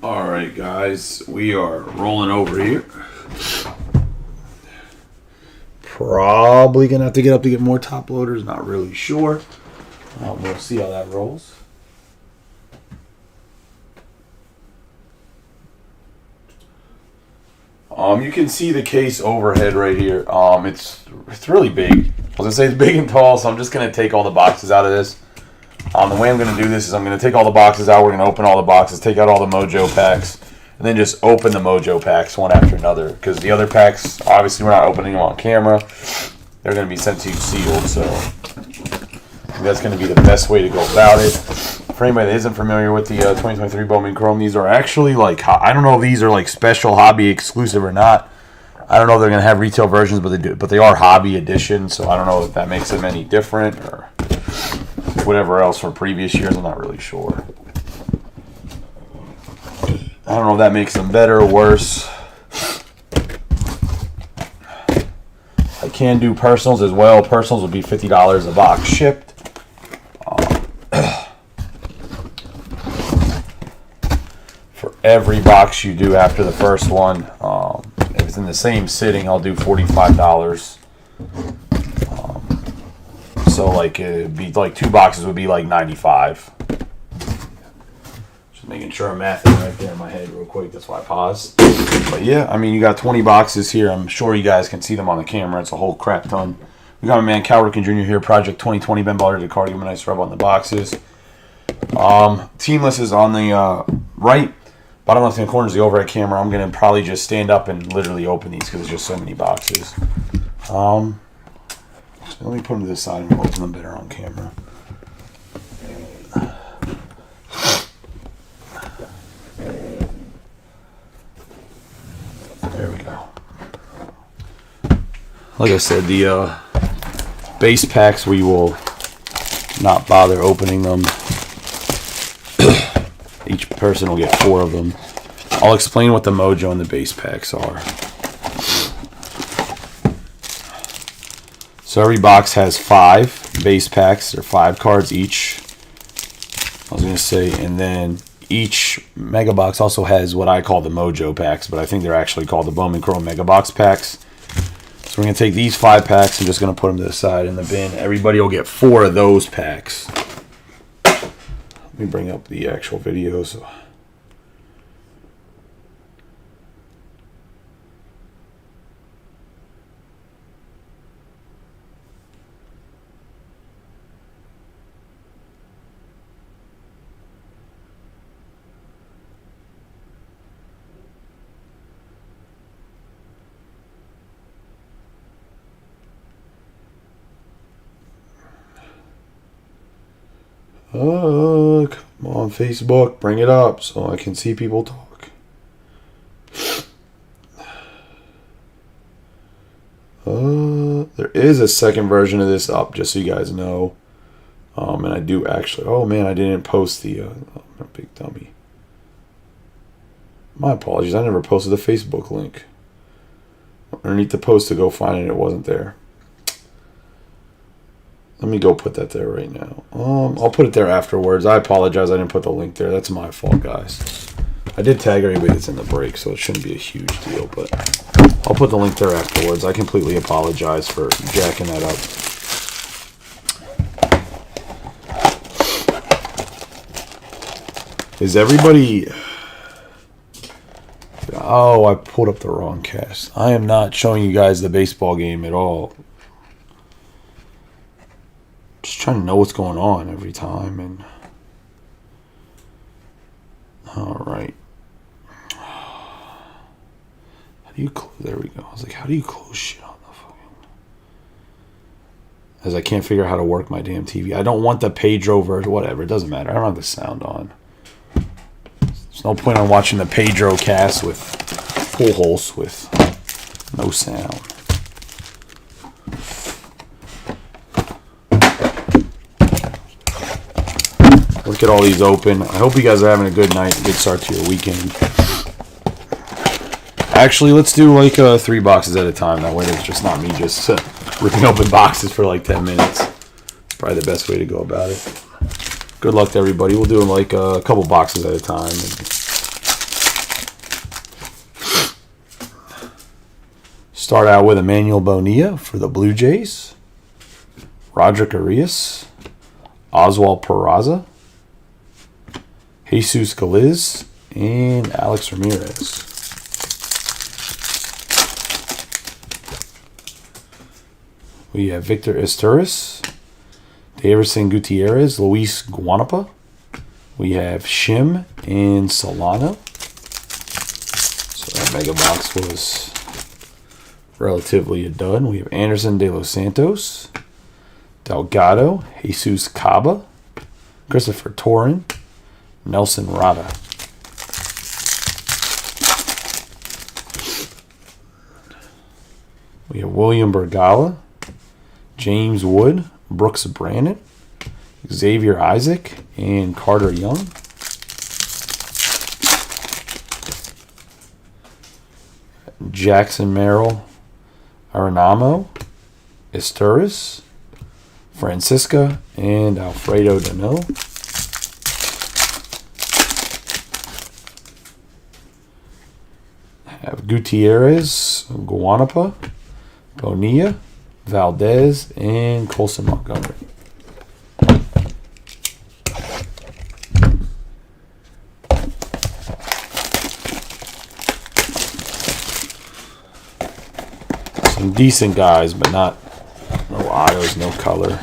Alright guys, we are rolling over here. Probably going to have to get up to get more top loaders, not really sure. We'll see how that rolls. You can see the case overhead right here. It's really big. I was going to say it's big and tall, so I'm just going to take all the boxes out of this. The way I'm going to do this is I'm going to take all the boxes out. We're going to open all the boxes, take out all the Mojo packs, and then just open the Mojo packs one after another. Because the other packs, obviously we're not opening them on camera. They're going to be sent to you sealed, so I think that's going to be the best way to go about it. For anybody that isn't familiar with the 2023 Bowman Chrome, these are actually like, I don't know if these are like special hobby exclusive or not. I don't know if they're going to have retail versions, but they are hobby edition, so I don't know if that makes them any different or whatever else from previous years. I'm not really sure. I don't know if that makes them better or worse. I can do personals as well. Personals would be $50 a box shipped. For every box you do after the first one, if it's in the same sitting, I'll do $45. So like it'd be like 2 boxes would be like $95. Just making sure I'm mathing right there in my head real quick. That's why I paused. But yeah, I mean, you got 20 boxes here. I'm sure you guys can see them on the camera. It's a whole crap ton. We got my man Cal Ripken Jr. here. Project 2020. Ben Baller did the card. Give him a nice rub on the boxes. Team list is on the right. Bottom left-hand corner is the overhead camera. I'm going to probably just stand up and literally open these because there's just so many boxes. Let me put them to this side and we'll open them better on camera. There we go. Like I said, the base packs, we will not bother opening them. Each person will get 4 of them. I'll explain what the Mojo and the base packs are. So every box has 5 base packs. They're 5 cards each. I was going to say, and then each mega box also has what I call the Mojo packs, but I think they're actually called the Bowman Chrome mega box packs. So we're going to take these 5 packs and just going to put them to the side in the bin. Everybody will get 4 of those packs. Let me bring up the actual video. So. Come on, Facebook, bring it up so I can see people talk. There is a second version of this up, just so you guys know. And I do actually. Oh man, I didn't post the. I'm a big dummy. My apologies. I never posted the Facebook link. Underneath the post to go find it, it wasn't there. Let me go put that there right now. I'll put it there afterwards. I apologize. I didn't put the link there. That's my fault, guys. I did tag everybody that's in the break, so it shouldn't be a huge deal. But I'll put the link there afterwards. I completely apologize for jacking that up. Is everybody... Oh, I pulled up the wrong cast. I am not showing you guys the baseball game at all. Just trying to know what's going on every time. And all right, how do you close? There we go. I was like, how do you close shit on the fucking? As I can't figure out how to work my damn TV. I don't want the Pedro version. Whatever, it doesn't matter. I don't have the sound on. There's no point on watching the Pedro cast with full holes with no sound. Look at all these open. I hope you guys are having a good night, a good start to your weekend. Actually, let's do like 3 boxes at a time. That way it's just not me just ripping open boxes for like 10 minutes. Probably the best way to go about it. Good luck to everybody. We'll do like a couple boxes at a time. Start out with Emmanuel Bonilla for the Blue Jays. Roderick Arias. Oswald Peraza. Jesus Galiz. And Alex Ramirez. We have Victor Esteras. Daverson Gutierrez. Luis Guanapa. We have Shim and Solano. So that mega box was relatively a dud. We have Anderson De Los Santos, Delgado, Jesus Caba, Christopher Torin, Nelson Rada. We have William Bergala, James Wood, Brooks Brandon, Xavier Isaac, and Carter Young. Jackson Merrill, Arenamo, Esteras, Francisca, and Alfredo Danilo. Have Gutierrez, Guanapa, Bonilla, Valdez, and Colson Montgomery. Some decent guys, but no autos, no color.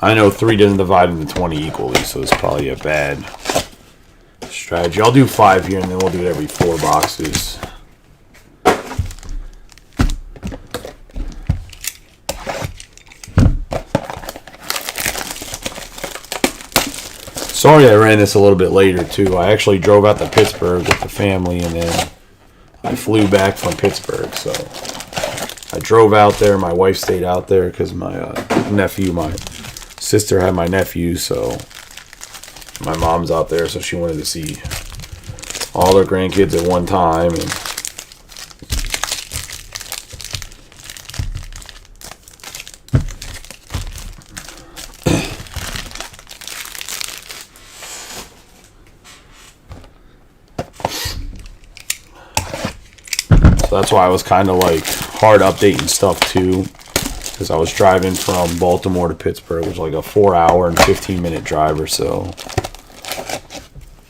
I know 3 doesn't divide into 20 equally, so it's probably a bad strategy. I'll do 5 here, and then we'll do it every 4 boxes. Sorry I ran this a little bit later, too. I actually drove out to Pittsburgh with the family, and then I flew back from Pittsburgh. So I drove out there. My wife stayed out there because my my sister had my nephew, so my mom's out there, so she wanted to see all her grandkids at one time. And so that's why I was kind of like hard updating stuff too, because I was driving from Baltimore to Pittsburgh, which was like a 4-hour and 15-minute drive or so.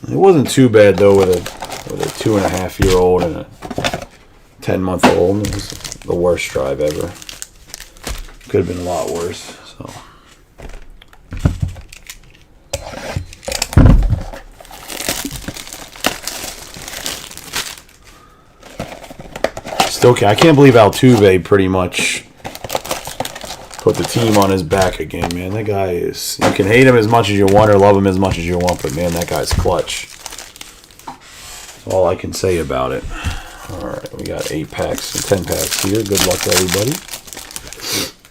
It wasn't too bad though with a 2.5-year-old and a 10-month-old. It was the worst drive ever. Could have been a lot worse. So. Still, I can't believe Altuve pretty much put the team on his back again, man. That guy is... You can hate him as much as you want or love him as much as you want, but, man, that guy's clutch. That's all I can say about it. All right, we got 8 packs and 10 packs here. Good luck to everybody.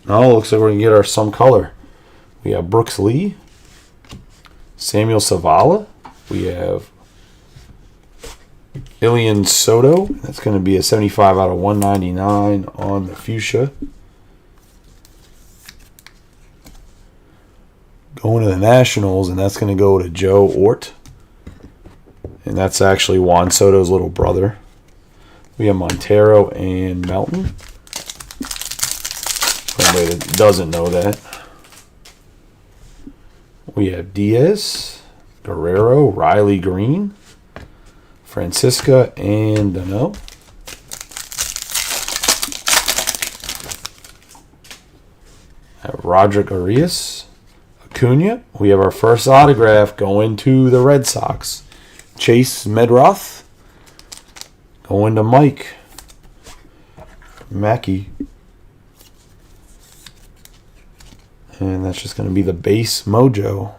Now, looks like we're going to get some color. We have Brooks Lee, Samuel Zavala. We have Ilian Soto. That's going to be a 75 out of 199 on the fuchsia. Going to the Nationals, and that's going to go to Joe Ort. And that's actually Juan Soto's little brother. We have Montero and Melton. For anybody that doesn't know that. We have Diaz, Guerrero, Riley Green, Francisca, and Dano. Roderick Arias, Acuna. We have our first autograph going to the Red Sox. Chase Medroth. Going to Mike Mackey. And that's just going to be the base mojo.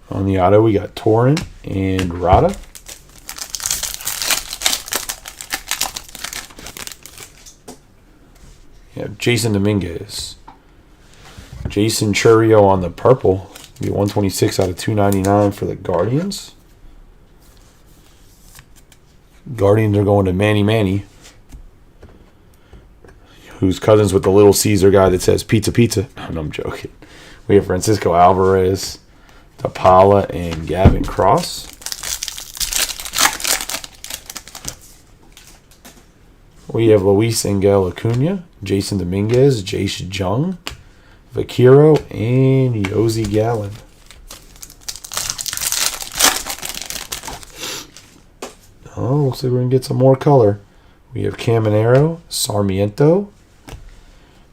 On the auto, we got Torin and Rada. We have Jason Dominguez. Jason Churio on the purple. Be 126 out of 299 for the Guardians. Guardians are going to Manny. who's cousins with the Little Caesar guy that says pizza, pizza. No, I'm joking. We have Francisco Alvarez, DePaula, and Gavin Cross. We have Luis Angel Acuna, Jason Dominguez, Jace Jung, Vaquero, and Yossi Gallen. Oh, looks like we're going to get some more color. We have Caminero, Sarmiento.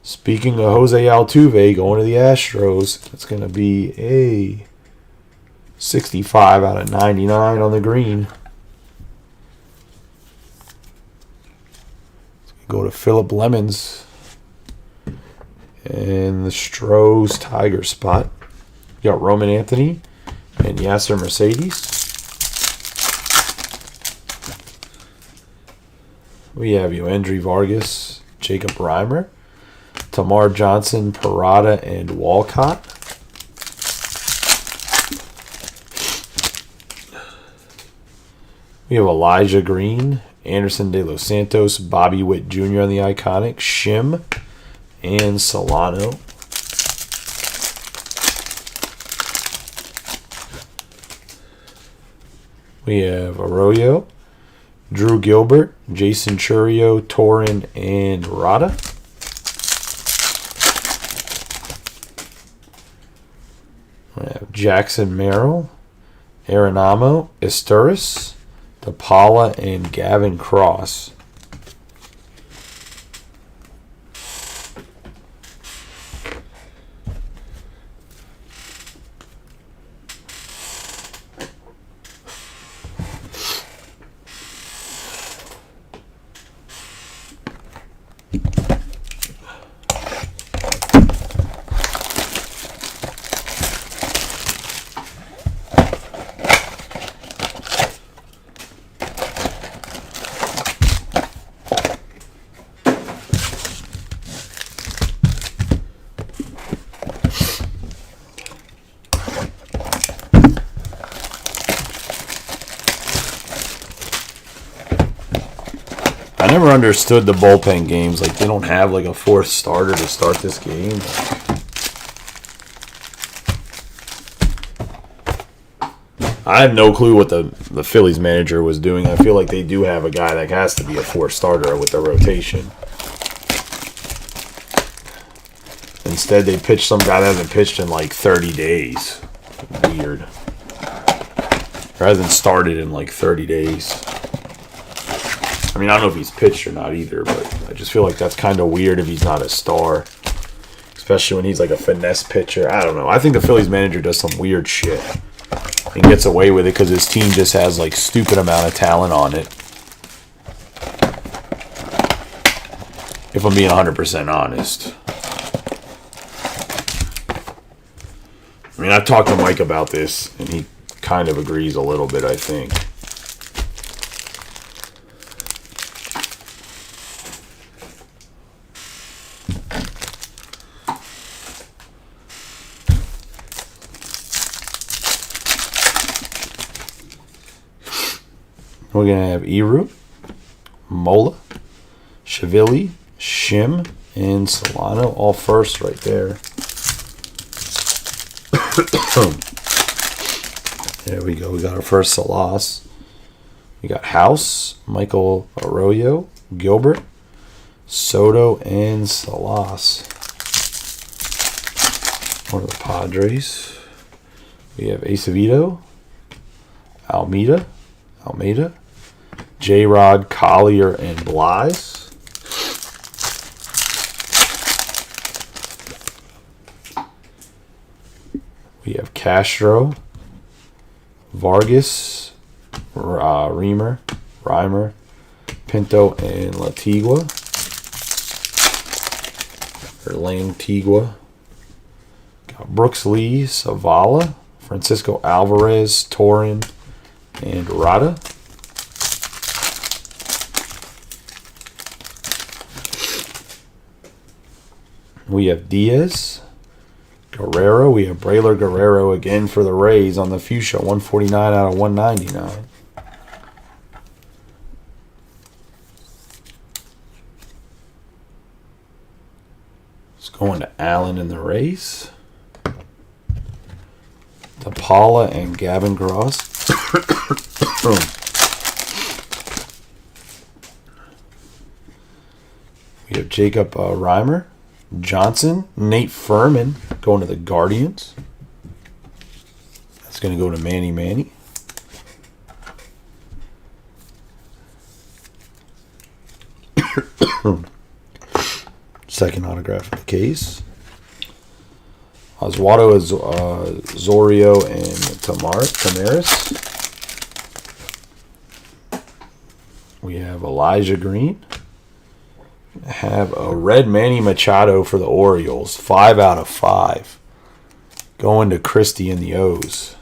Speaking of Jose Altuve going to the Astros, it's going to be a 65 out of 99 on the green. Go to Phillip Lemons and the Stros Tiger spot. You got Roman Anthony and Yasser Mercedes. We have Yoendry Vargas, Jacob Reimer, Tamar Johnson, Parada, and Walcott. We have Elijah Green, Anderson De Los Santos, Bobby Witt Jr. on the Iconic, Shim, and Solano. We have Arroyo, Drew Gilbert, Jason Churio, Torin, and Rada. We have Jackson Merrill, Arenamo, Esteuris, DePaula, and Gavin Cross. I never understood the bullpen games. Like, they don't have, like, a fourth starter to start this game. I have no clue what the Phillies manager was doing. I feel like they do have a guy that has to be a fourth starter with the rotation. Instead, they pitched some guy that hasn't pitched in, like, 30 days. Weird. Or hasn't started in, like, 30 days. I mean, I don't know if he's pitched or not either, but I just feel like that's kind of weird if he's not a star. Especially when he's like a finesse pitcher. I don't know. I think the Phillies manager does some weird shit and gets away with it because his team just has like stupid amount of talent on it. If I'm being 100% honest. I mean, I've talked to Mike about this, and he kind of agrees a little bit, I think. We're going to have Eru, Mola, Shavilli, Shim, and Solano. All first right there. There we go. We got our first Salas. We got House, Michael Arroyo, Gilbert, Soto, and Salas. One of the Padres. We have Acevedo, Almeida, J-Rod, Collier, and Blyes. We have Castro, Vargas, Reimer, Pinto, and Lantigua. Got Brooks Lee, Zavala, Francisco Alvarez, Torin, and Rada. We have Diaz, Guerrero. We have Braylor Guerrero again for the Rays on the Fuchsia, 149 out of 199. It's going to Allen in the Rays. DePaula and Gavin Gross. We have Jacob Reimer, Johnson, Nate Furman going to the Guardians. That's going to go to Manny. Second autograph of the case. Oswaldo Zorio and Tamaris. We have Elijah Green. Have a red Manny Machado for the Orioles. 5 out of 5. Going to Christie in the O's.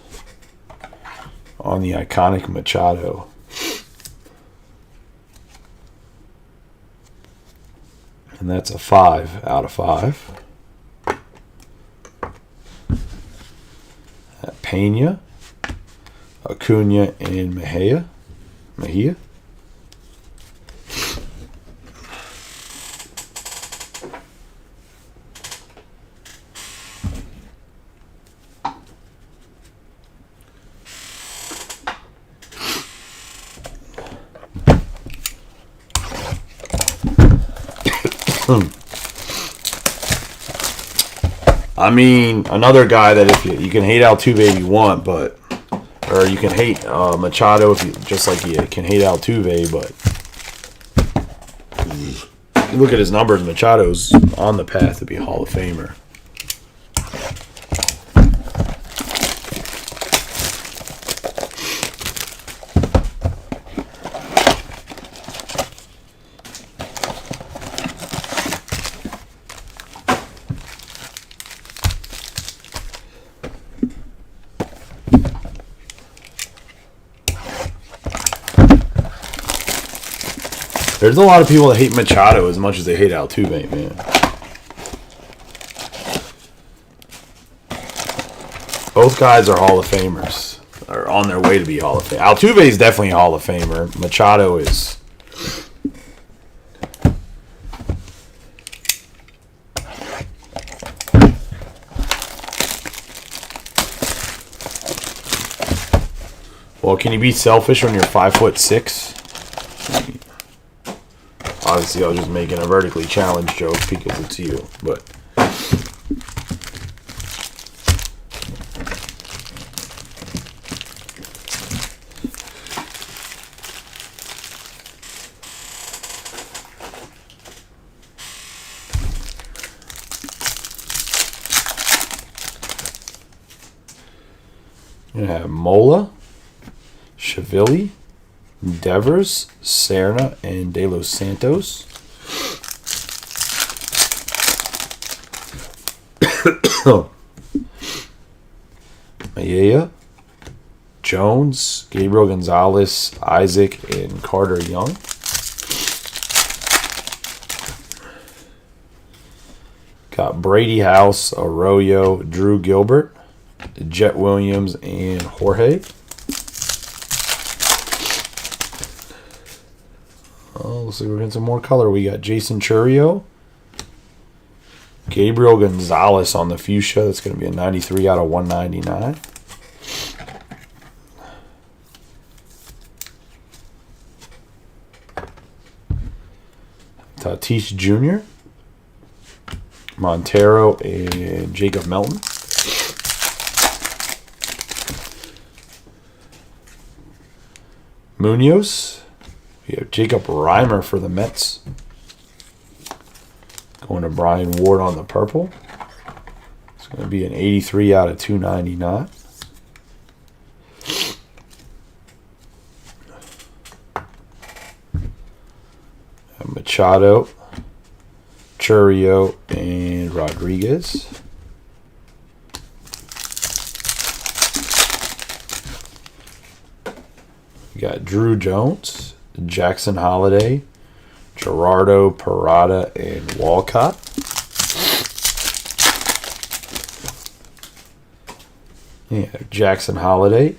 On the iconic Machado. And that's a 5 out of 5. Pena, Acuna, and Mejia. I mean, another guy that if you can hate Altuve if you want, but or you can hate Machado if you just like you can hate Altuve, but you look at his numbers, Machado's on the path to be a Hall of Famer. There's a lot of people that hate Machado as much as they hate Altuve, man. Both guys are Hall of Famers. Are on their way to be Hall of Fame. Altuve is definitely a Hall of Famer. Machado is... Well, can you be selfish when you're 5'6"? Obviously, I was just making a vertically challenged joke because it's you, but... You're going to have Mola, Shavilli, Devers, Serna, and De Los Santos. Mejia, Jones, Gabriel Gonzalez, Isaac, and Carter Young. Got Brady House, Arroyo, Drew Gilbert, Jet Williams, and Jorge. Looks like we're getting some more color. We got Jason Churio, Gabriel Gonzalez on the fuchsia. That's going to be a 93 out of 199. Tatis Jr., Montero, and Jacob Melton. Munoz. We have Jacob Reimer for the Mets. Going to Brian Ward on the purple. It's going to be an 83 out of 299. Machado, Churio, and Rodriguez. We got Drew Jones, Jackson Holiday, Gerardo Parada, and Walcott. Yeah, Jackson Holiday,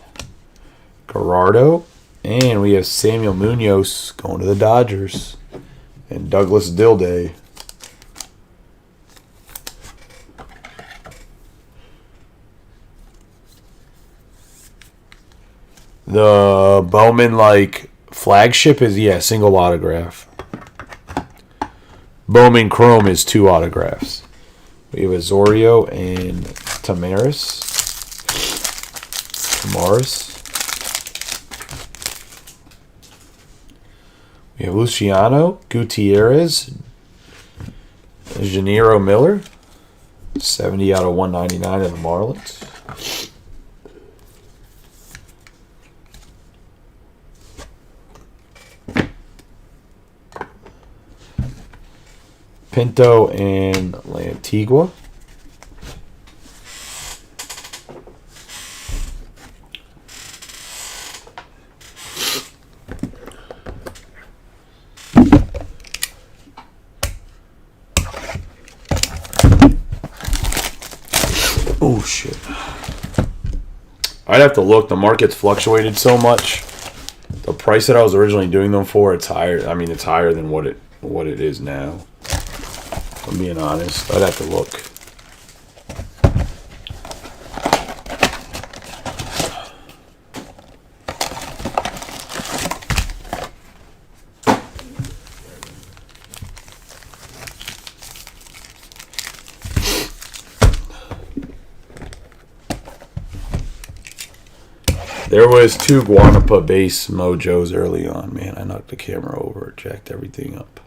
Gerardo, and we have Samuel Munoz going to the Dodgers, and Douglas Dilday. The Bowman, like, flagship is, yeah, single autograph. Bowman Chrome is 2 autographs. We have Azorio and Tamaris. We have Luciano, Gutierrez, Janiro Miller, 70 out of 199 of the Marlins. Pinto and Lantigua. Oh, shit. I'd have to look. The market's fluctuated so much. The price that I was originally doing them for, it's higher. I mean, it's higher than what it is now. I'm being honest. I'd have to look. There was 2 Guanapa base mojos early on. Man, I knocked the camera over, jacked everything up.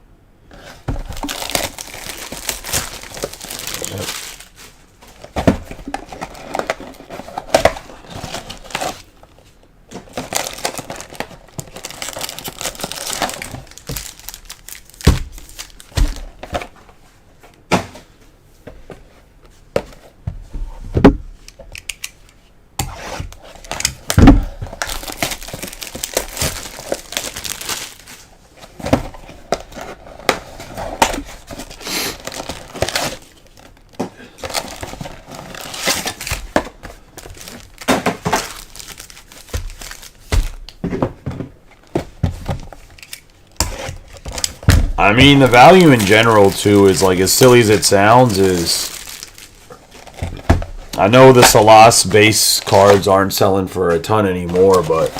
I mean, the value in general, too, is, like, as silly as it sounds, is... I know the Salas base cards aren't selling for a ton anymore, but...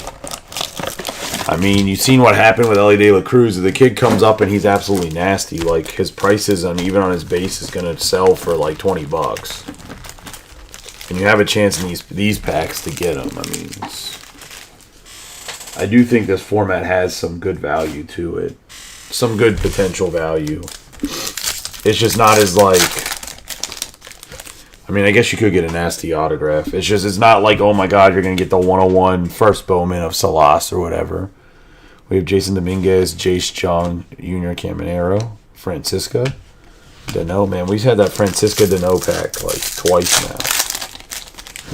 I mean, you've seen what happened with Ellie De La Cruz. If the kid comes up and he's absolutely nasty, like, his prices, even on his base, is going to sell for, like, $20. And you have a chance in these packs to get them. I mean, I do think this format has some good value to it. Some good potential value. It's just not as, like... I mean, I guess you could get a nasty autograph. It's not like, oh my god, you're going to get the 101 first Bowman of Salas or whatever. We have Jason Dominguez, Jace Jung, Junior Caminero, Francisca Dano. Man, we've had that Francisca Dano pack like twice now.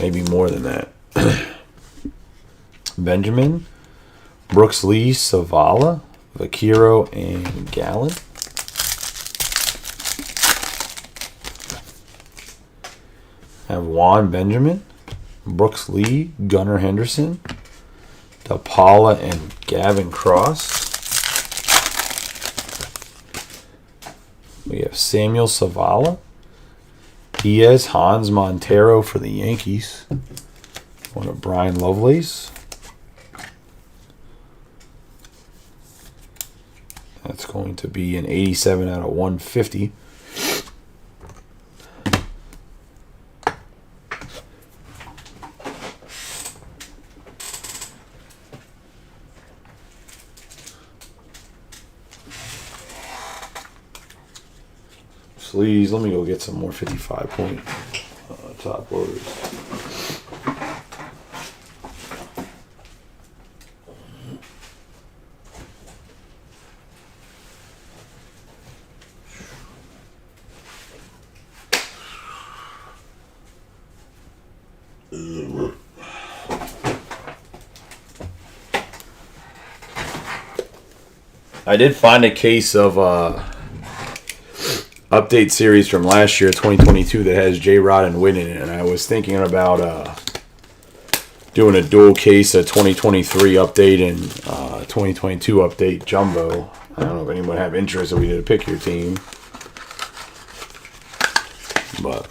Maybe more than that. Benjamin, Brooks Lee, Savala, Vaquero, and Gallen. I have Juan Benjamin, Brooks Lee, Gunnar Henderson, DePaula, and Gavin Cross. We have Samuel Savala, Diaz, Hans Montero for the Yankees. One of Brian Lovelace. That's going to be an 87 out of 150. Please, let me go get some more 55-point top loaders. I did find a case of update series from last year, 2022, that has J-Rod and Win in it, and I was thinking about doing a dual case, a 2023 update and 2022 update jumbo. I don't know if anyone have interest if we did a pick your team, but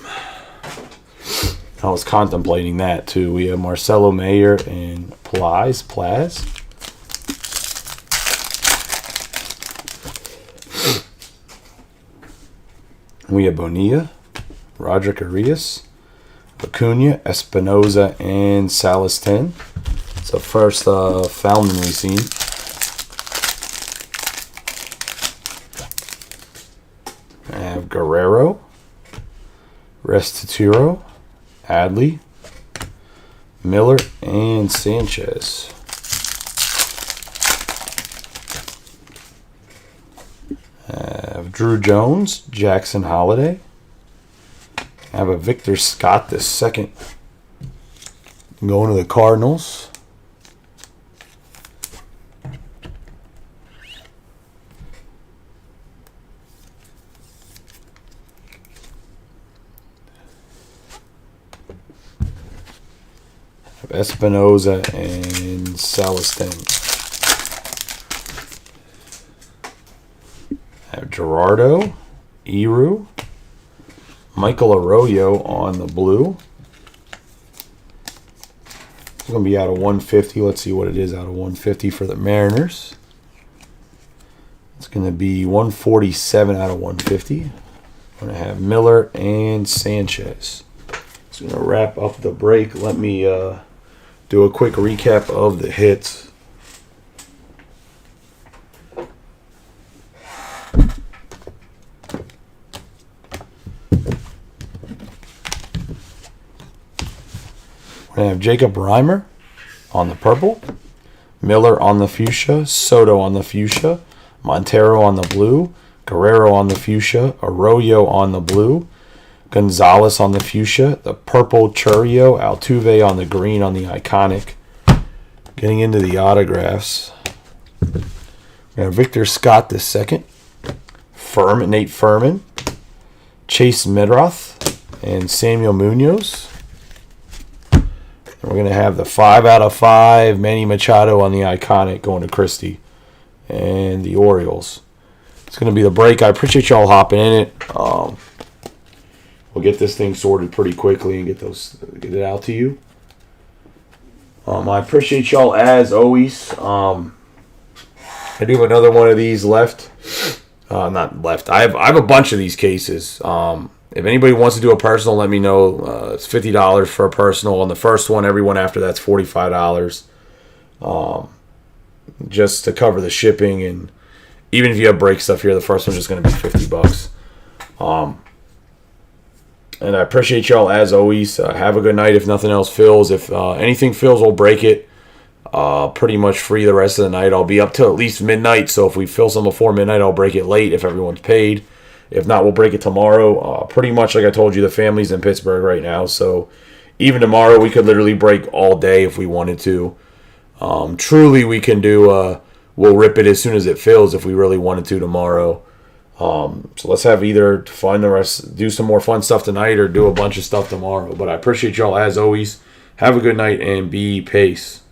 I was contemplating that too. We have Marcelo Mayer and Plaz. We have Bonilla, Roderick Arias, Acuna, Espinoza, and Salas-10. It's the first Fountain we've seen. I have Guerrero, Restituro, Adley, Miller, and Sanchez. I have Drew Jones, Jackson Holiday. I have a Victor Scott the second going to the Cardinals. Espinoza and Salas-10. I have Gerardo, Eru, Michael Arroyo on the blue. It's going to be out of 150. Let's see what it is out of 150 for the Mariners. It's going to be 147 out of 150. I'm going to have Miller and Sanchez. It's going to wrap up the break. Let me do a quick recap of the hits. We're going to have Jacob Reimer on the purple, Miller on the fuchsia, Soto on the fuchsia, Montero on the blue, Guerrero on the fuchsia, Arroyo on the blue, Gonzalez on the fuchsia, the purple Churio, Altuve on the green on the iconic. Getting into the autographs. We have Victor Scott the second, Nate Furman, Chase Midroth, and Samuel Munoz. And we're going to have the 5 out of 5 Manny Machado on the iconic going to Christie and the Orioles. It's going to be the break. I appreciate y'all hopping in it. We'll get this thing sorted pretty quickly and get it out to you. I appreciate y'all as always. I do have another one of these left. Not left. I have a bunch of these cases. If anybody wants to do a personal, let me know. It's $50 for a personal. On the first one, everyone after that's $45. Just to cover the shipping, and even if you have break stuff here, the first one's just going to be $50. And I appreciate y'all as always. Have a good night. If nothing else fills, if anything fills, we'll break it. Pretty much free the rest of the night. I'll be up till at least midnight. So if we fill some before midnight, I'll break it late if everyone's paid. If not, we'll break it tomorrow. Pretty much like I told you, the family's in Pittsburgh right now. So even tomorrow, we could literally break all day if we wanted to. Truly, we can do. We'll rip it as soon as it fills if we really wanted to tomorrow. So let's have either find the rest, do some more fun stuff tonight, or do a bunch of stuff tomorrow. But I appreciate y'all as always. Have a good night and be peace.